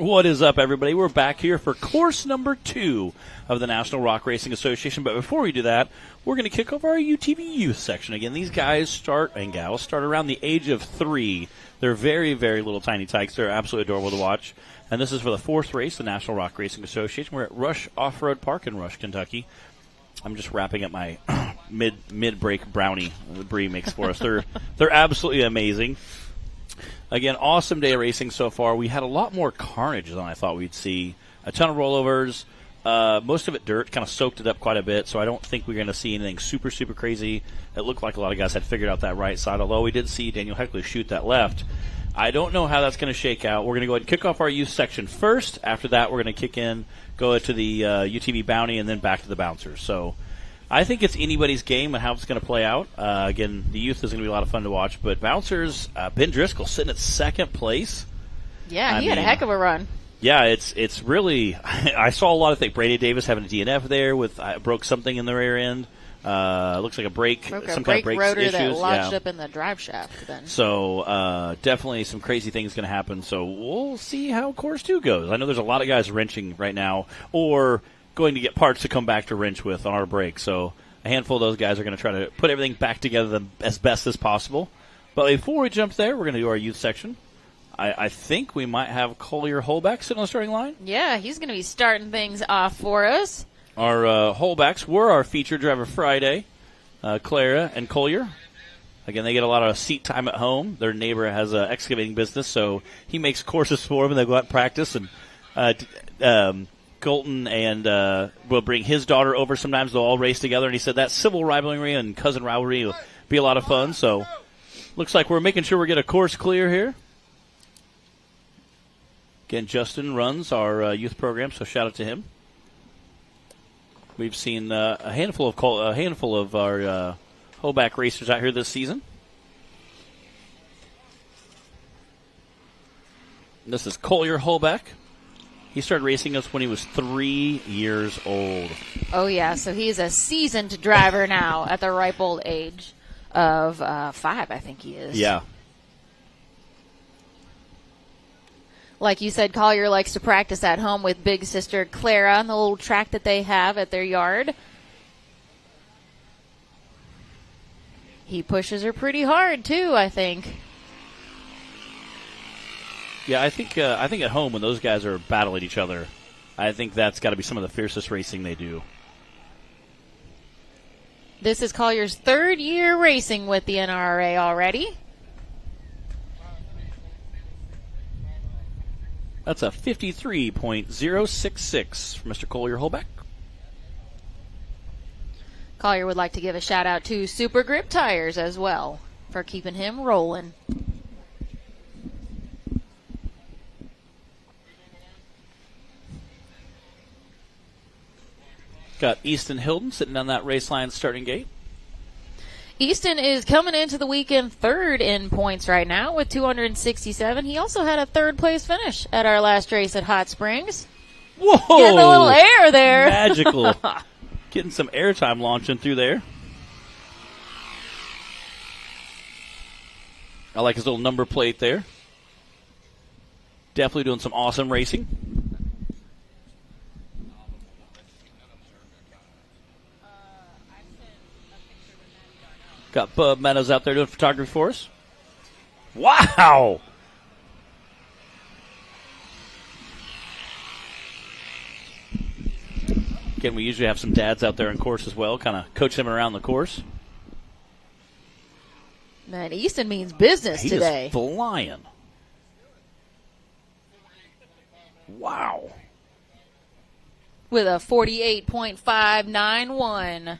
What is up, everybody? We're back here for course number 2 of the National Rock Racing Association. But before we do that, we're going to kick off our UTV youth section. Again, these guys and gals start around the age of 3. They're very, very little tiny tykes. They're absolutely adorable to watch. And this is for the 4th race, the National Rock Racing Association. We're at Rush Off-Road Park in Rush, Kentucky. I'm just wrapping up my mid-break brownie the Bree makes for us. They're absolutely amazing. Again, awesome day of racing so far. We had a lot more carnage than I thought we'd see. A ton of rollovers, most of it dirt, kind of soaked it up quite a bit, so I don't think we're going to see anything super, super crazy. It looked like a lot of guys had figured out that right side, although we did see Daniel Heckley shoot that left. I don't know how that's going to shake out. We're going to go ahead and kick off our youth section first. After that, we're going to kick in, go to the UTV Bounty, and then back to the bouncers. So I think it's anybody's game and how it's going to play out. Again, the youth is going to be a lot of fun to watch. But bouncers, Ben Driscoll sitting at 2nd place. Yeah, he had a heck of a run. Yeah, it's really – I saw a lot of things. Brady Davis having a DNF there with broke something in the rear end. Looks like a brake, kind of brake rotor issues. that lodged up in the drive shaft. Then. So definitely some crazy things going to happen. So we'll see how course 2 goes. I know there's a lot of guys wrenching right now or – going to get parts to come back to wrench with on our break. So a handful of those guys are going to try to put everything back together as best as possible. But before we jump there, we're going to do our youth section. I think we might have Collier Holback sitting on the starting line. Yeah, he's going to be starting things off for us. Our Holbacks were our featured driver Friday, Clara and Collier. Again, they get a lot of seat time at home. Their neighbor has an excavating business, so he makes courses for them, and they go out and practice. And Colton and will bring his daughter over sometimes. They'll all race together. And he said that civil rivalry and cousin rivalry will be a lot of fun. So looks like we're making sure we get a course clear here. Again, Justin runs our youth program, so shout out to him. We've seen a handful of our Holback racers out here this season. This is Collier Holback. He started racing us when he was 3 years old. Oh, yeah. So he's a seasoned driver now at the ripe old age of 5, I think he is. Yeah. Like you said, Collier likes to practice at home with big sister Clara on the little track that they have at their yard. He pushes her pretty hard, too, I think. Yeah, I think at home when those guys are battling each other, I think that's got to be some of the fiercest racing they do. This is Collier's 3rd year racing with the NRRA already. That's a 53.066 for Mr. Collier Holback. Collier would like to give a shout out to SuperGrip tires as well for keeping him rolling. Got Easton Hilden sitting on that race line starting gate. Easton is coming into the weekend 3rd in points right now with 267. He also had a 3rd place finish at our last race at Hot Springs. Whoa! Getting a little air there. Magical. Getting some airtime launching through there. I like his little number plate there. Definitely doing some awesome racing. Got Bub Meadows out there doing photography for us. Wow! Again, we usually have some dads out there in course as well, kind of coach them around the course. Man, Easton means business today. He is flying. Wow. With a 48.591.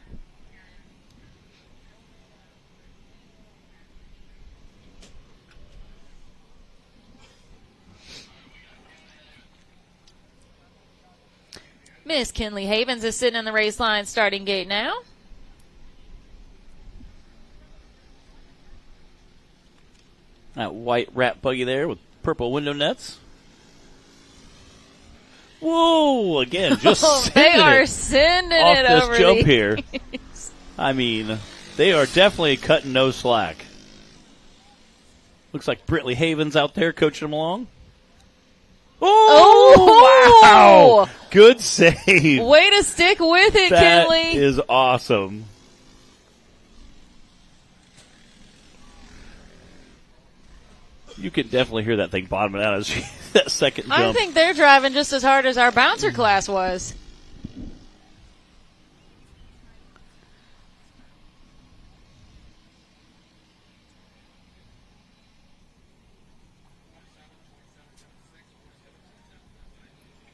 Miss Kinley Havens is sitting in the race line starting gate now. That white wrap buggy there with purple window nets. Whoa! Again, just sending off it this over jump these. here. I mean, they are definitely cutting no slack. Looks like Brittley Havens out there coaching them along. Oh, wow. Good save. Way to stick with it, Kinley. That is awesome. You can definitely hear that thing bottoming out as that second jump. I think they're driving just as hard as our bouncer class was.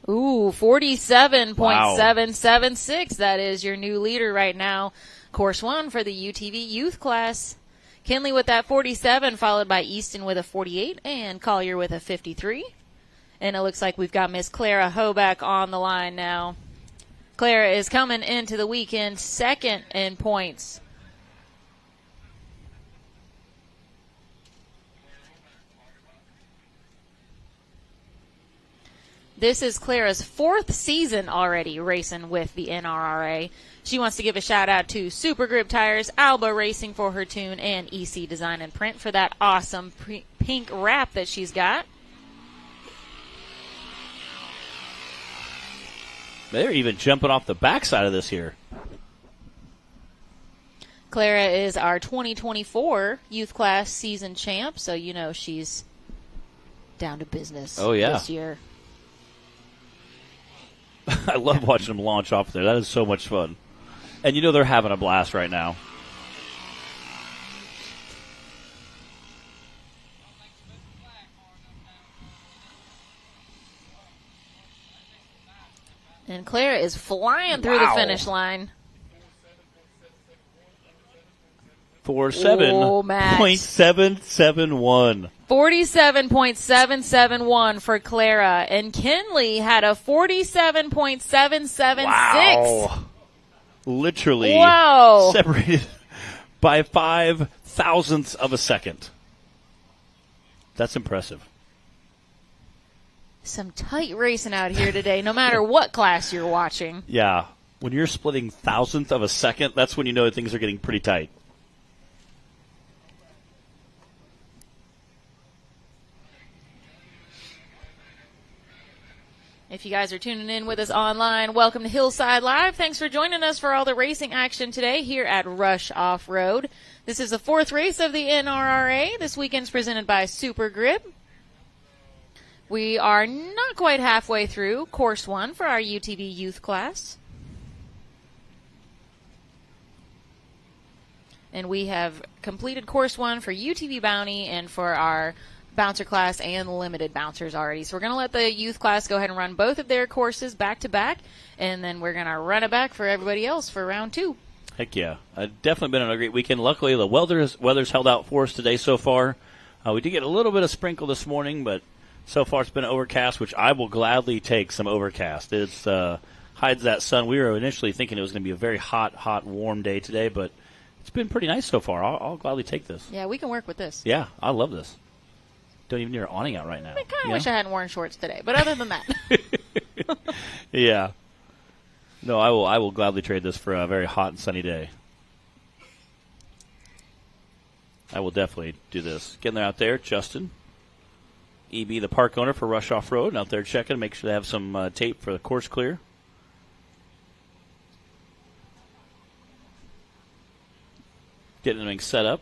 Ooh, 47.776. That is your new leader right now. Course 1 for the UTV youth class. Kinley with that 47, followed by Easton with a 48, and Collier with a 53. And it looks like we've got Miss Clara Hoback on the line now. Clara is coming into the weekend second in points. This is Clara's 4th season already racing with the NRRA. She wants to give a shout out to SuperGrip Tires, Alba Racing for her tune, and EC Design and Print for that awesome pink wrap that she's got. They're even jumping off the backside of this here. Clara is our 2024 youth class season champ, so you know she's down to business this year. I love watching them launch off there. That is so much fun. And you know they're having a blast right now. And Clara is flying through the finish line. 47.771. 47.771 for Clara. And Kinley had a 47.776. Wow. Literally separated by 5 thousandths of a second. That's impressive. Some tight racing out here today, no matter what class you're watching. Yeah. When you're splitting thousandth of a second, that's when you know things are getting pretty tight. If you guys are tuning in with us online, welcome to Hillside Live. Thanks for joining us for all the racing action today here at Rush Off-Road. This is the 4th race of the NRRA. This weekend's presented by SuperGrip. We are not quite halfway through Course 1 for our UTV youth class. And we have completed Course 1 for UTV Bounty and for our bouncer class and limited bouncers already. So we're going to let the youth class go ahead and run both of their courses back to back, and then we're going to run it back for everybody else for round 2. Heck yeah. Definitely been a great weekend. Luckily, the weather's held out for us today so far. We did get a little bit of sprinkle this morning, but so far it's been overcast, which I will gladly take some overcast. It's hides that sun. We were initially thinking it was going to be a very hot, warm day today, but it's been pretty nice so far. I'll gladly take this. Yeah, we can work with this. Yeah, I love this. Don't even need our awning out right now. I kind of wish I hadn't worn shorts today, but other than that. Yeah. No, I will gladly trade this for a very hot and sunny day. I will definitely do this. Getting out there, Justin. EB, the park owner for Rush Off-Road, out there checking. Make sure they have some tape for the course clear. Getting them set up.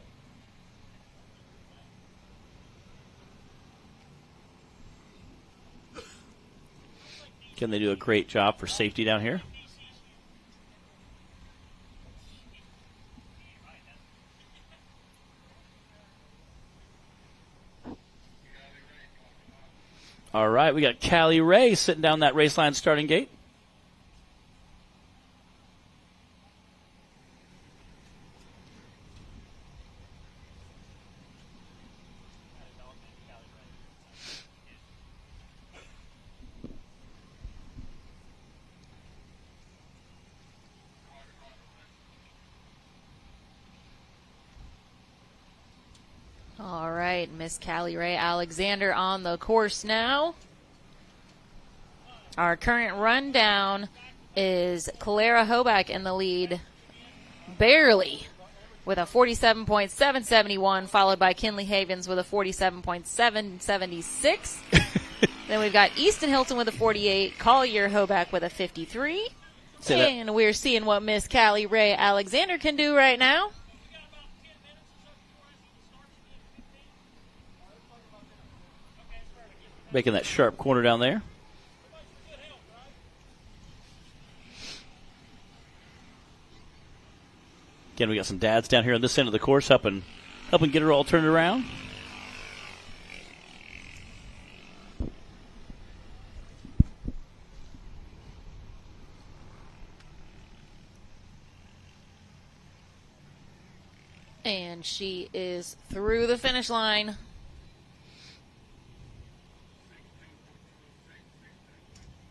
Can they do a great job for safety down here? All right, we got Callie Ray sitting down that race line starting gate. All right, Miss Callie Ray Alexander on the course now. Our current rundown is Clara Hoback in the lead, barely, with a 47.771, followed by Kinley Havens with a 47.776. Then we've got Easton Hilton with a 48, Collier Hoback with a 53. And we're seeing what Miss Callie Ray Alexander can do right now. Making that sharp corner down there. Again, we got some dads down here on this end of the course helping get her all turned around. And she is through the finish line.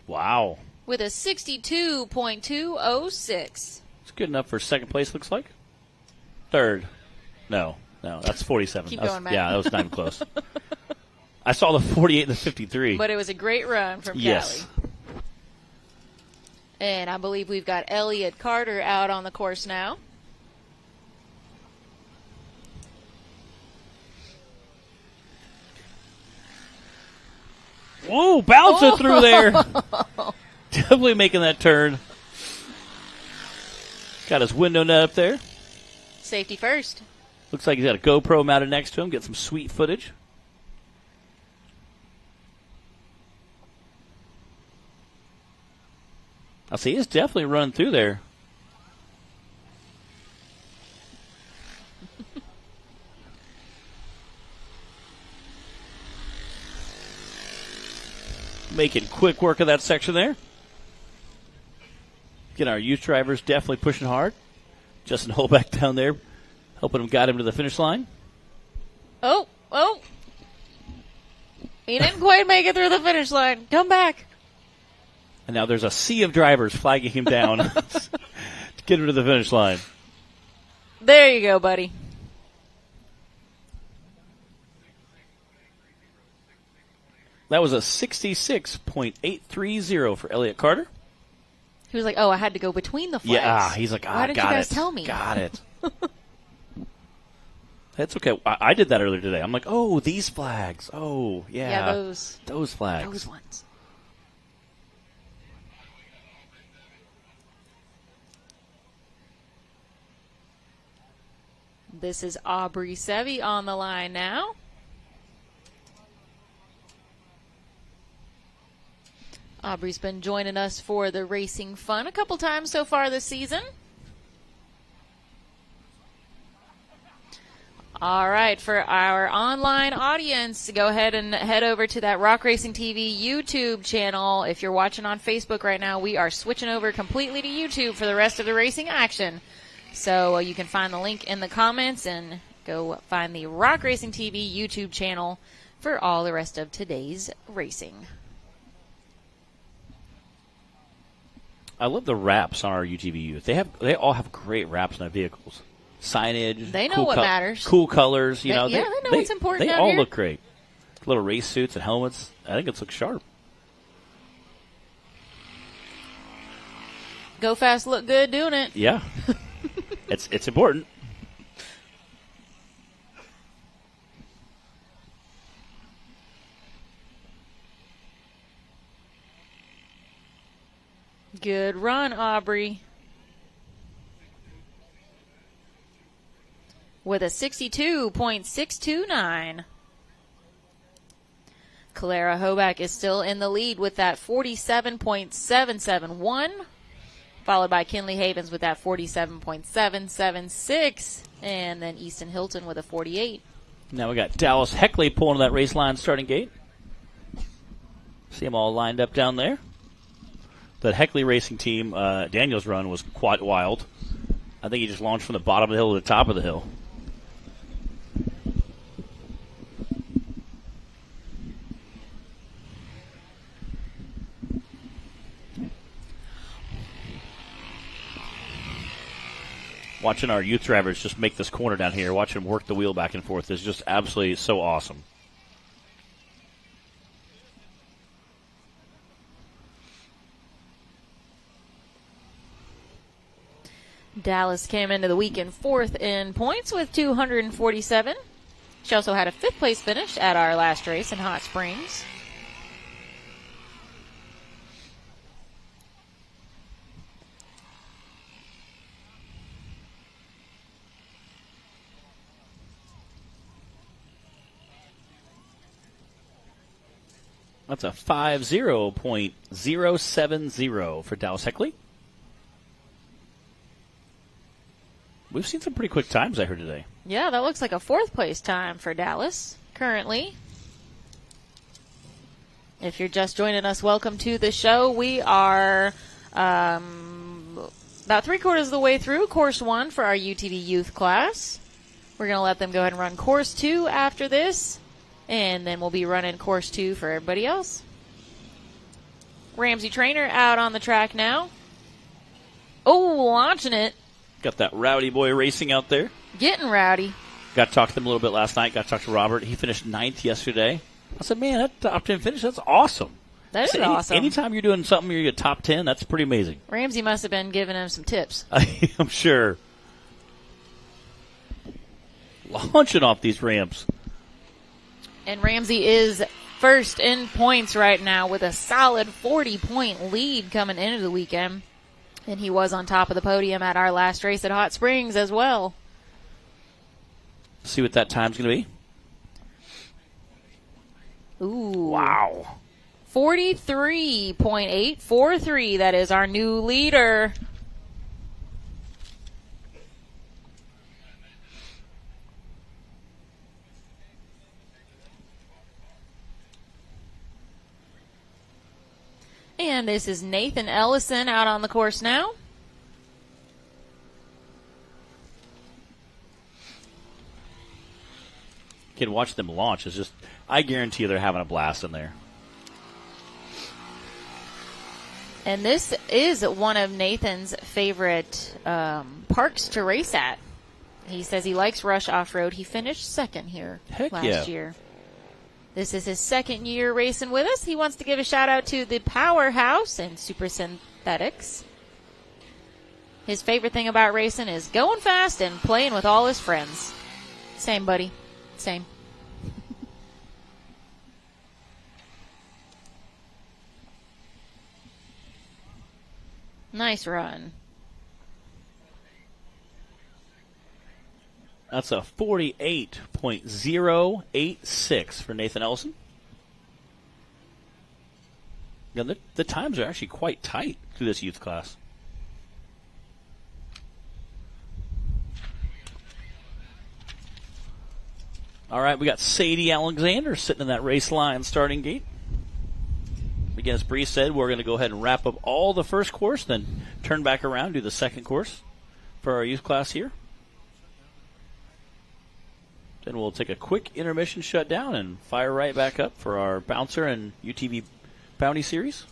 Wow. With a 62.206. It's good enough for second place, looks like. Third. No, that's 47. Keep going, Matt. Yeah, that was not even close. I saw the 48 and the 53. But it was a great run from yes. Callie. And I believe we've got Elliot Carter out on the course now. Whoa, bouncer through there. Definitely making that turn. Got his window net up there. Safety first. Looks like he's got a GoPro mounted next to him. Get some sweet footage. I'll see, he's definitely running through there. Making quick work of that section there. Again, our youth drivers definitely pushing hard. Justin Holbeck down there helping him guide him to the finish line. Oh. He didn't quite make it through the finish line. Come back. And now there's a sea of drivers flagging him down to get him to the finish line. There you go, buddy. That was a 66.830 for Elliot Carter. He was like, oh, I had to go between the flags. Yeah, he's like, Why didn't you guys tell me? Got it. That's okay. I did that earlier today. I'm like, oh, these flags. Oh, yeah. Yeah, those flags. Those ones. This is Aubrey Sevi on the line now. Aubrey's been joining us for the racing fun a couple times so far this season. All right, for our online audience, go ahead and head over to that Rock Racing TV YouTube channel. If you're watching on Facebook right now, we are switching over completely to YouTube for the rest of the racing action. So you can find the link in the comments and go find the Rock Racing TV YouTube channel for all the rest of today's racing. I love the wraps on our UTV youth. They all have great wraps on their vehicles. Signage. They know what matters. Cool colors. They know what's important. They out all here. look great. Little race suits and helmets. I think it looks sharp. Go fast, look good, doing it. Yeah. It's important. Good run, Aubrey. With a 62.629. Clara Hoback is still in the lead with that 47.771. Followed by Kinley Havens with that 47.776. And then Easton Hilton with a 48. Now we got Dallas Heckley pulling that race line starting gate. See them all lined up down there. The Heckley Racing Team, Daniel's run was quite wild. I think he just launched from the bottom of the hill to the top of the hill. Watching our youth drivers just make this corner down here, watching them work the wheel back and forth is just absolutely so awesome. Dallas came into the weekend fourth in points with 247. She also had a fifth place finish at our last race in Hot Springs. That's a 50.070 for Dallas Heckley. We've seen some pretty quick times I heard today. Yeah, that looks like a fourth place time for Dallas currently. If you're just joining us, welcome to the show. We are about 3/4 of the way through course 1 for our UTV youth class. We're going to let them go ahead and run course 2 after this, and then we'll be running course 2 for everybody else. Ramsey Trainer out on the track now. Oh, launching it. Got that rowdy boy racing out there. Getting rowdy. Got to talk to them a little bit last night. Got to talk to Robert. He finished 9th yesterday. I said, man, that top 10 finish, that's awesome. That is awesome. Anytime you're doing something, you're top 10, that's pretty amazing. Ramsey must have been giving him some tips. I'm sure. Launching off these ramps. And Ramsey is first in points right now with a solid 40-point lead coming into the weekend. And he was on top of the podium at our last race at Hot Springs as well. See what that time's going to be. Ooh. Wow. 43.843. That is our new leader. And this is Nathan Ellison out on the course now. Kid, watch them launch. It's just, I guarantee they're having a blast in there. And this is one of Nathan's favorite parks to race at. He says he likes Rush Off-Road. He finished second here last year. This is his second year racing with us. He wants to give a shout out to the Powerhouse and Super Synthetics. His favorite thing about racing is going fast and playing with all his friends. Same, buddy. Same. Nice run. That's a 48.086 for Nathan Ellison. Yeah, the times are actually quite tight through this youth class. All right, we got Sadie Alexander sitting in that race line starting gate. Again, as Bree said, we're going to go ahead and wrap up all the first course, then turn back around, do the second course for our youth class here. Then we'll take a quick intermission shutdown and fire right back up for our Bouncer and UTV Bounty Series.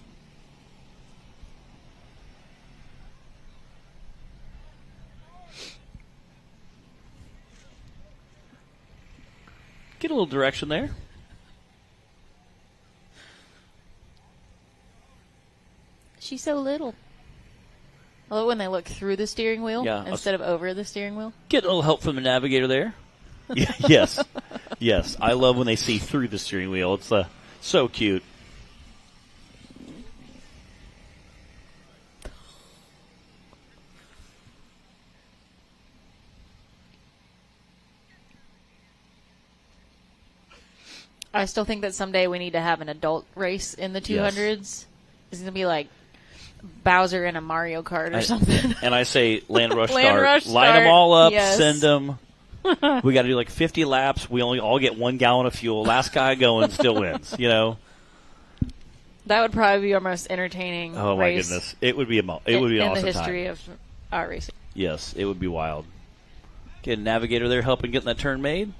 Get a little direction there. She's so little. I love when they look through the steering wheel instead of over the steering wheel. Get a little help from the navigator there. Yes. Yes. I love when they see through the steering wheel. It's so cute. I still think that someday we need to have an adult race in the 200s. Yes. It's going to be like Bowser in a Mario Kart or something. And I say Land Rush start. Line them all up, send them. We got to do like 50 laps. We only all get 1 gallon of fuel. Last guy going still wins, you know. That would probably be our most entertaining race. Oh, my goodness. It would be an awesome time. In the history of our racing. Yes, it would be wild. Get a navigator there helping getting that turn made.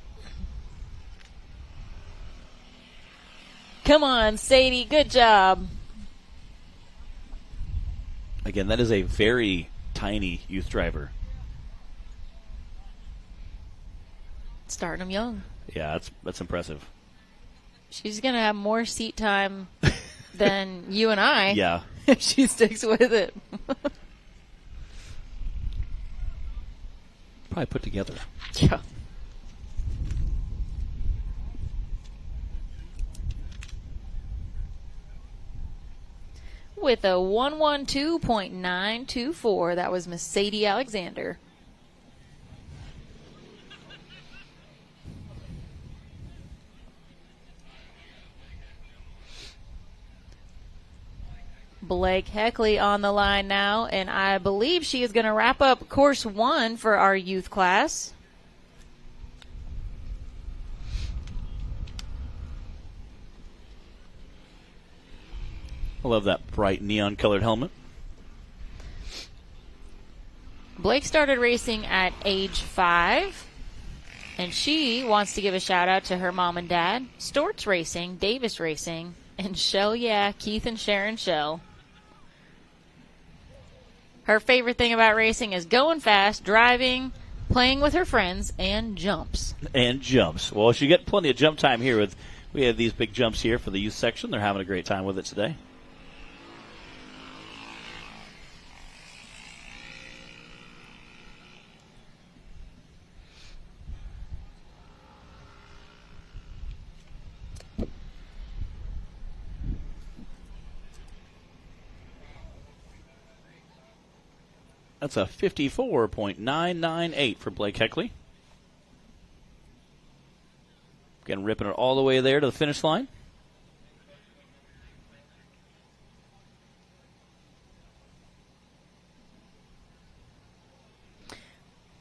Come on, Sadie. Good job. Again, that is a very tiny youth driver. Starting them young. Yeah, that's impressive. She's going to have more seat time than you and I. Yeah. If she sticks with it. Probably put together. Yeah. With a 112.924. That was Miss Sadie Alexander. Blake Heckley on the line now, and I believe she is going to wrap up course 1 for our youth class. I love that bright neon-colored helmet. Blake started racing at age 5, and she wants to give a shout-out to her mom and dad, Storts Racing, Davis Racing, and Shell, Keith and Sharon Shell. Her favorite thing about racing is going fast, driving, playing with her friends, and jumps. And jumps. Well, she got plenty of jump time here. We have these big jumps here for the youth section. They're having a great time with it today. That's a 54.998 for Blake Heckley. Again, ripping it all the way there to the finish line.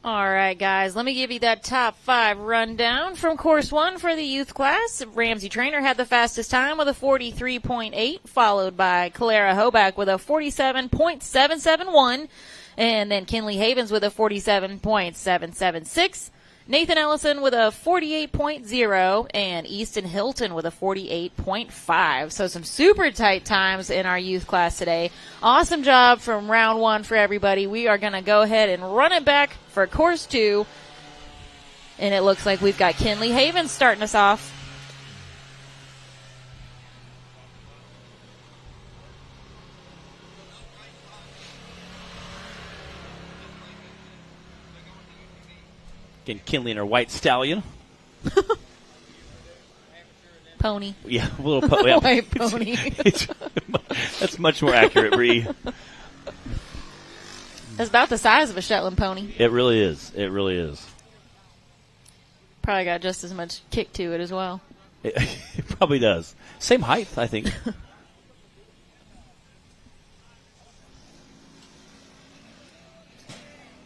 All right, guys, let me give you that top 5 rundown from course 1 for the youth class. Ramsey Trainer had the fastest time with a 43.8, followed by Clara Hoback with a 47.771. And then Kinley Havens with a 47.776. Nathan Ellison with a 48.0. And Easton Hilton with a 48.5. So some super tight times in our youth class today. Awesome job from round 1 for everybody. We are going to go ahead and run it back for course 2. And it looks like we've got Kinley Havens starting us off. Again, Kinley and her white stallion. Pony. Yeah, a little pony. Yeah. White pony. That's much more accurate, Bree. It's about the size of a Shetland pony. It really is. It really is. Probably got just as much kick to it as well. It probably does. Same height, I think.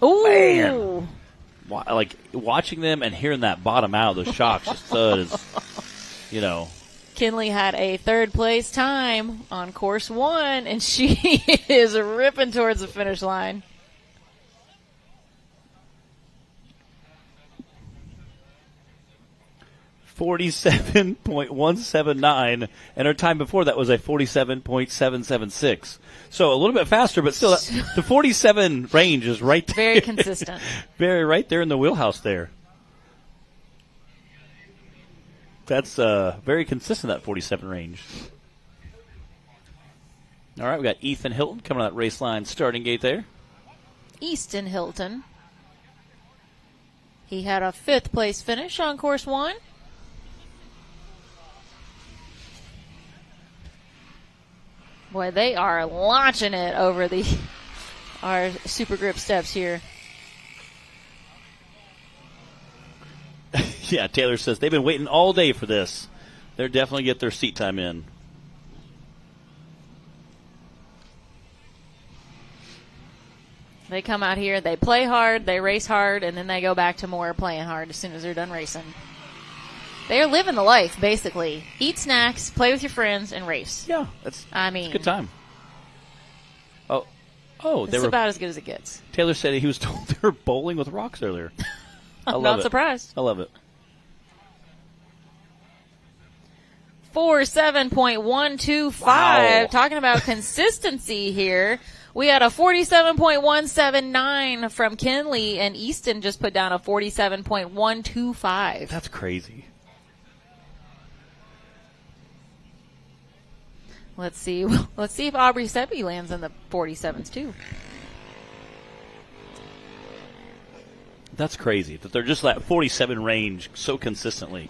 Ooh. Man. Like, watching them and hearing that bottom out, those shocks, just thud is, Kinley had a 3rd place time on course 1, and she is ripping towards the finish line. .179, and her time before that was a 47.776. So a little bit faster, but still, the 47 range is right there. Very consistent. Very right there in the wheelhouse there. That's very consistent, that 47 range. All right, we got Ethan Hilton coming on that race line starting gate there. Easton Hilton. He had a 5th place finish on course 1. Boy, they are launching it over our SuperGrip steps here. Yeah, Taylor says they've been waiting all day for this. They're definitely get their seat time in. They come out here, they play hard, they race hard, and then they go back to more playing hard as soon as they're done racing. They're living the life, basically. Eat snacks, play with your friends, and race. Yeah, it's a good time. Oh, it's about as good as it gets. Taylor said he was told they were bowling with rocks earlier. I'm not surprised. I love it. 47.125. Wow. Talking about consistency here. We had a 47.179 from Kinley, and Easton just put down a 47.125. That's crazy. Let's see if Aubrey Seppi lands in the 47s too. That's crazy that they're just that 47 range so consistently.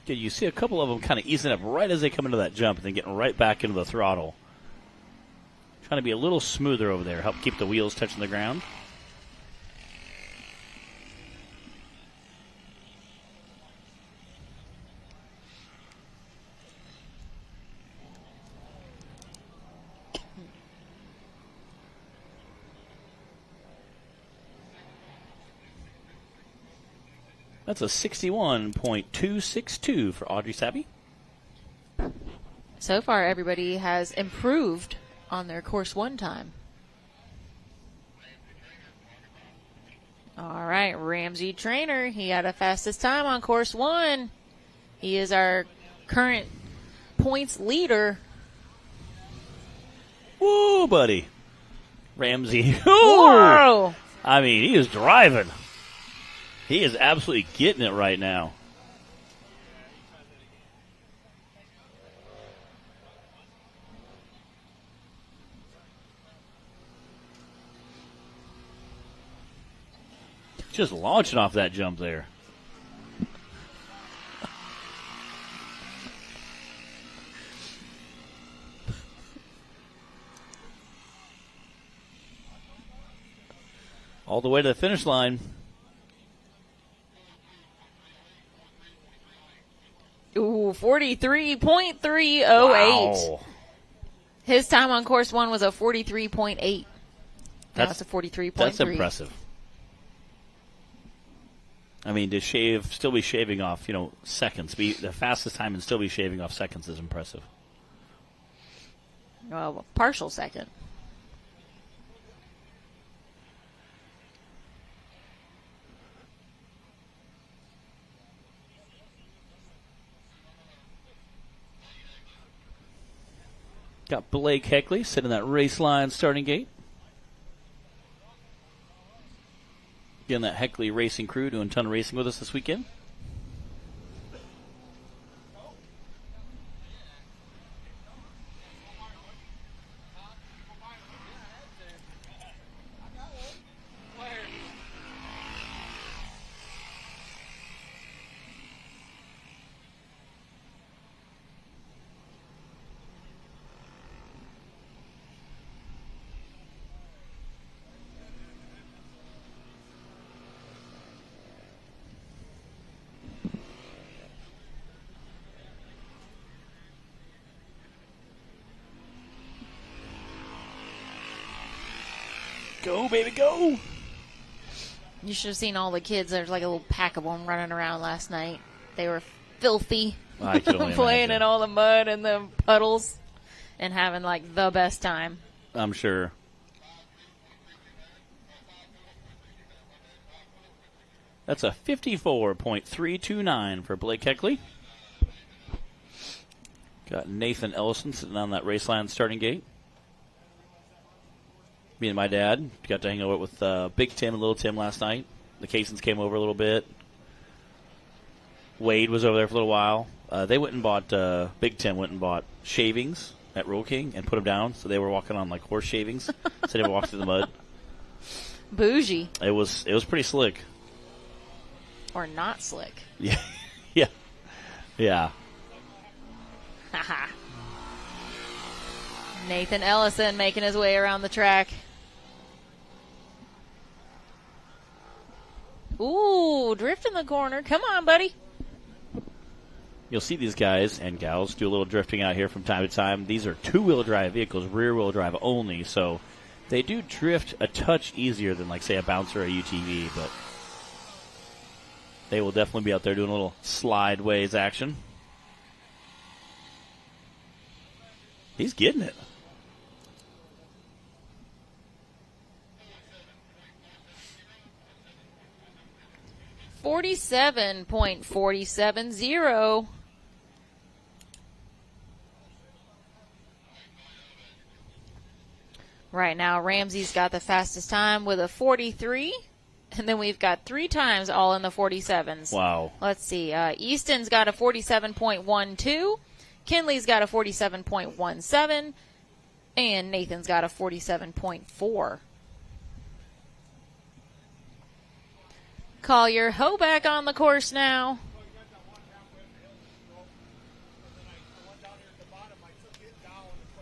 Yeah, you see a couple of them kind of easing up right as they come into that jump and then getting right back into the throttle. Trying to be a little smoother over there, help keep the wheels touching the ground. That's a 61.262 for Audrey Sabby. So far, everybody has improved on their course 1 time. All right, Ramsey Trainer. He had a fastest time on course 1. He is our current points leader. Whoa, buddy. Ramsey. Whoa! I mean, he is driving. He is absolutely getting it right now. Just launching off that jump there. All the way to the finish line. Ooh, 43.308. Wow. His time on course 1 was a 43.8. Now it's a 43.3. That's impressive. I mean, to still be shaving off, seconds. Be the fastest time and still be shaving off seconds is impressive. Well, partial second. Got Blake Heckley sitting in that race line starting gate. Again, that Heckley Racing crew doing a ton of racing with us this weekend. Go, baby, go. You should have seen all the kids. There's like a little pack of them running around last night. They were filthy, I can only playing imagine. in all the mud and the puddles and having like the best time. I'm sure. That's a 54.329 for Blake Heckley. Got Nathan Ellison sitting on that race line starting gate. Me and my dad got to hang out with Big Tim and Little Tim last night. The Caissons came over a little bit. Wade was over there for a little while. They went and bought, Big Tim went and bought shavings at Roll King and put them down, so they were walking on like horse shavings. So they would walk through the mud. Bougie. It was pretty slick. Or not slick. Yeah. Yeah. Yeah. Haha. Nathan Ellison making his way around the track. Ooh, drift in the corner. Come on, buddy. You'll see these guys and gals do a little drifting out here from time to time. These are two-wheel drive vehicles, rear-wheel drive only, so they do drift a touch easier than, like, say, a Bouncer or a UTV, but they will definitely be out there doing a little slideways action. He's getting it. .470. Right now, Ramsey's got the fastest time with a 43. And then we've got 3 times all in the 47s. Wow. Let's see. Easton's got a 47.12. Kinley's got a 47.17. And Nathan's got a 47.4. Collier Hoback on the course now.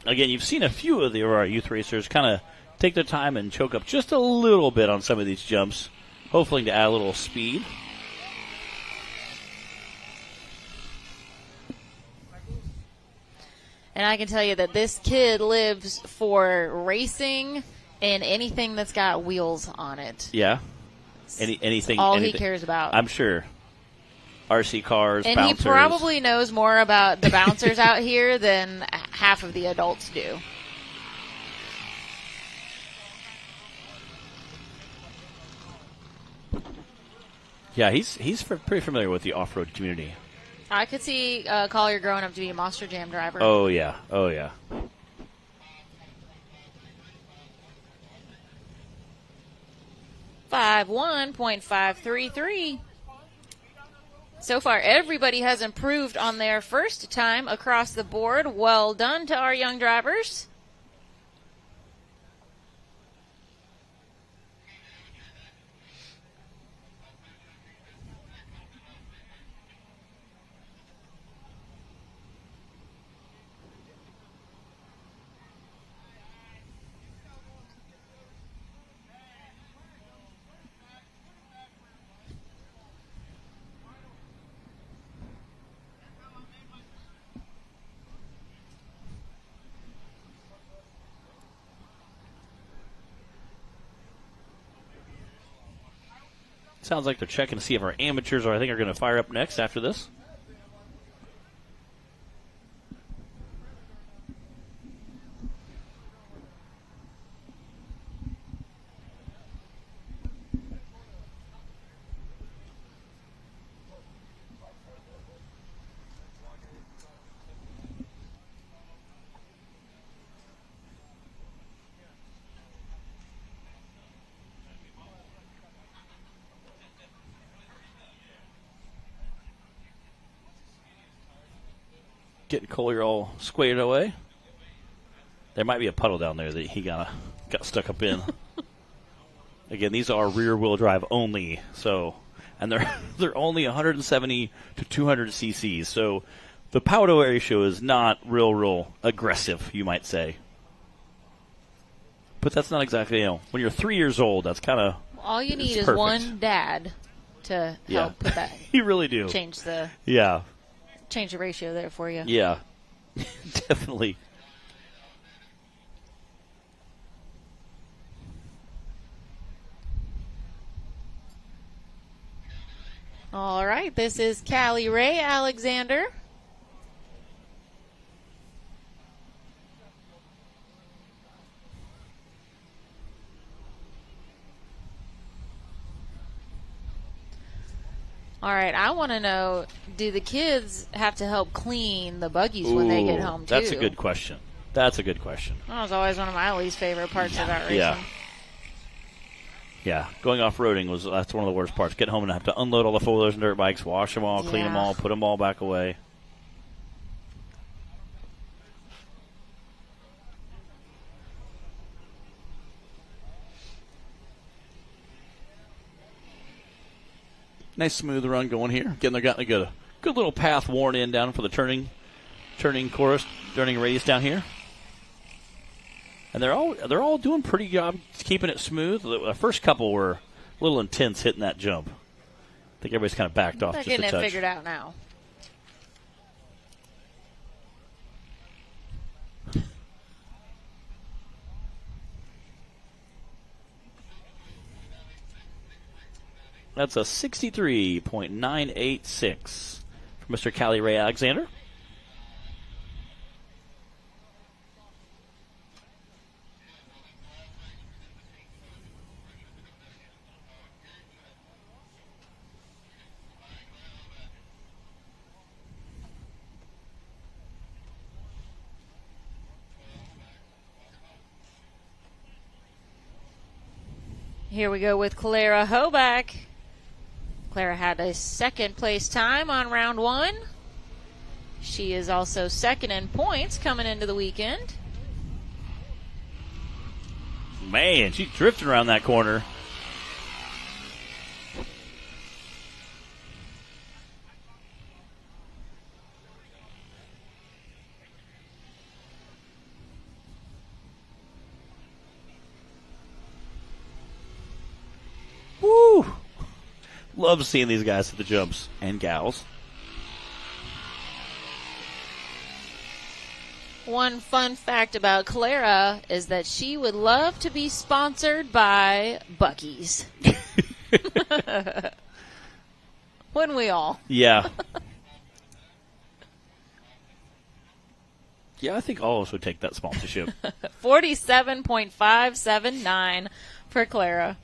Again, you've seen a few of the Aurora youth racers kind of take their time and choke up just a little bit on some of these jumps, hopefully to add a little speed. And I can tell you that this kid lives for racing and anything that's got wheels on it. Yeah. Anything. All he cares about. I'm sure. RC cars, and bouncers. He probably knows more about the bouncers out here than half of the adults do. Yeah, he's pretty familiar with the off-road community. I could see Collier growing up to be a Monster Jam driver. Oh, yeah. Oh, yeah. .533. So far, everybody has improved on their first time across the board. Well done to our young drivers. Sounds like they're checking to see if our amateurs are going to fire up next after this. Getting Collier all squared away. There might be a puddle down there that he got stuck up in. Again, these are rear-wheel drive only, and they're only 170 to 200 cc's. So the power-to-weight ratio is not real aggressive, you might say. But that's not exactly, when you're 3 years old, that's kind of all you need is perfect. One dad to help put that. You really do. Change the ratio there for you. Yeah, definitely. All right, this is Callie Ray Alexander. All right, I want to know, do the kids have to help clean the buggies when they get home, too? That's a good question. That was always one of my least favorite parts about racing. Yeah, going off-roading that's one of the worst parts. Get home and have to unload all the four-wheelers and dirt bikes, wash them all, clean them all, put them all back away. Nice smooth run going here. Again, they're getting a good little path worn in down for the turning course, turning radius down here. And they're all doing pretty job keeping it smooth. The first couple were a little intense hitting that jump. I think everybody's kind of backed off just a touch. They're getting it figured out now. That's a 63.986 for Mr. Callie Ray Alexander. Here we go with Clara Hoback. Clara had a second place time on round one. She is also second in points coming into the weekend. Man, she's drifting around that corner. Love seeing these guys at the jumps and gals. One fun fact about Clara is that she would love to be sponsored by Buc-ee's. Wouldn't we all? Yeah. Yeah, I think all of us would take that sponsorship. 47.579 for Clara.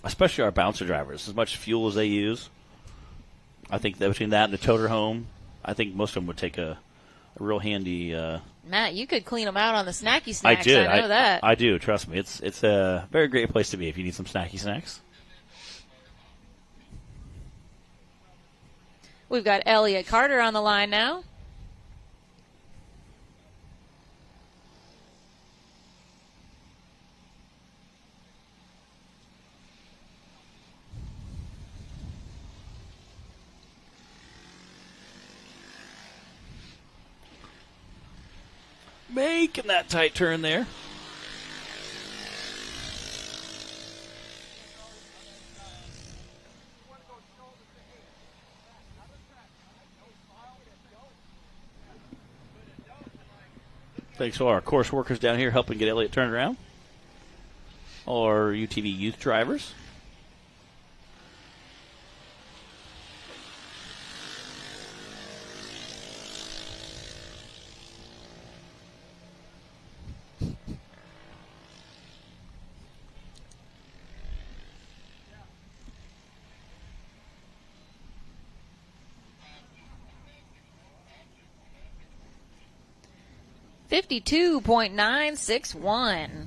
Especially our bouncer drivers. As much fuel as they use, I think that between that and the toter home, I think most of them would take a real handy. Matt, you could clean them out on the snacky snacks. I did. I know that. I do. Trust me. It's a very great place to be if you need some snacky snacks. We've got Elliot Carter on the line now. Making that tight turn there. Thanks to our course workers down here helping get Elliott turned around. Or UTV youth drivers. .961.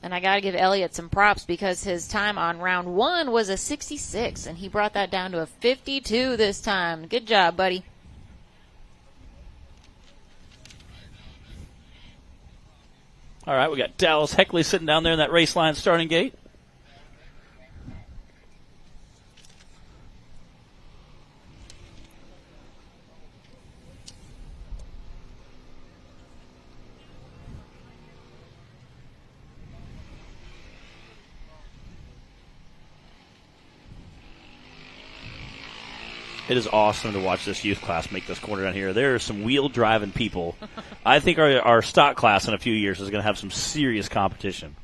And I got to give Elliott some props because his time on round 1 was a 66, and he brought that down to a 52 this time. Good job, buddy. All right, we got Dallas Heckley sitting down there in that race line starting gate. It is awesome to watch this youth class make this corner down here. There are some wheel-driving people. I think our stock class in a few years is going to have some serious competition.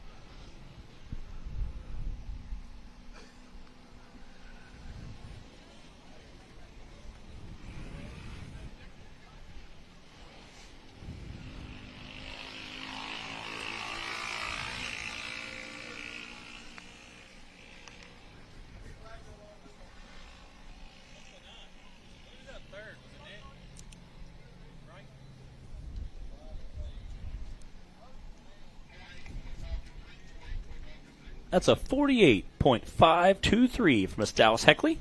That's a 48.523 from Miss Dallas Heckley.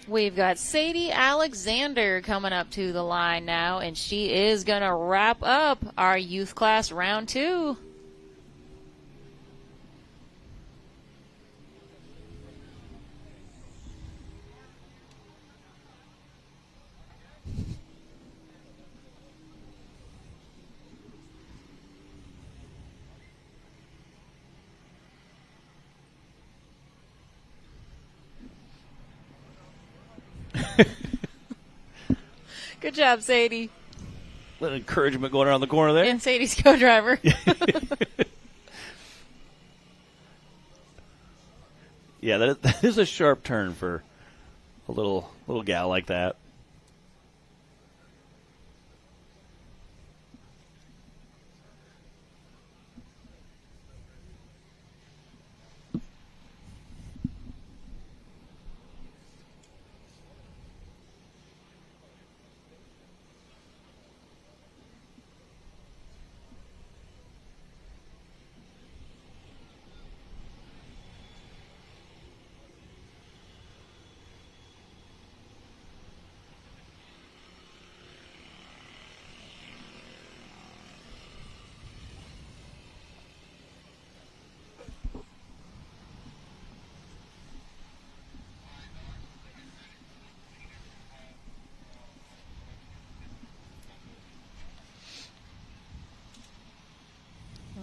We've got Sadie Alexander coming up to the line now, and she is going to wrap up our youth class round 2. Good job, Sadie. A little encouragement going around the corner there. And Sadie's co-driver. Yeah, that is a sharp turn for a little gal like that.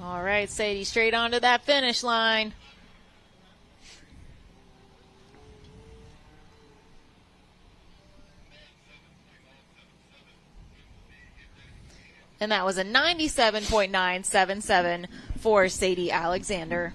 All right, Sadie, straight onto that finish line. And that was a 97.977 for Sadie Alexander.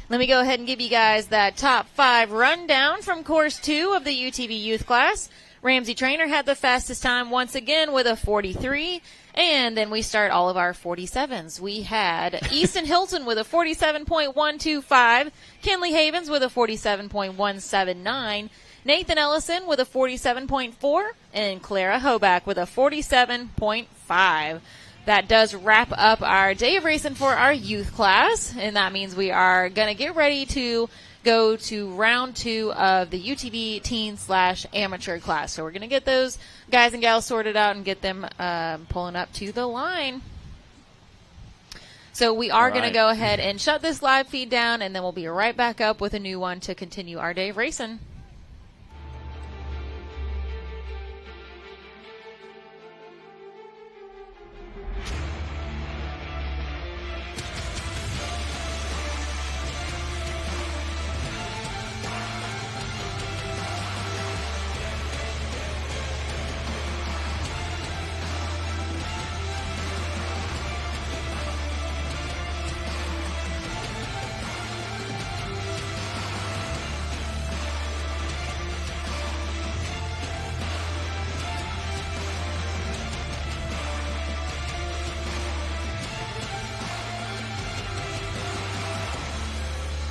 Let me go ahead and give you guys that top 5 rundown from course 2 of the UTV youth class. Ramsey Trainer had the fastest time once again with a 43. And then we start all of our 47s. We had Easton Hilton with a 47.125. Kinley Havens with a 47.179. Nathan Ellison with a 47.4. And Clara Hoback with a 47.5. That does wrap up our day of racing for our youth class, and that means we are going to get ready to go to round 2 of the UTV teen/amateur class. So we're going to get those guys and gals sorted out and get them pulling up to the line. So we are going to go ahead and shut this live feed down, and then we'll be right back up with a new one to continue our day of racing.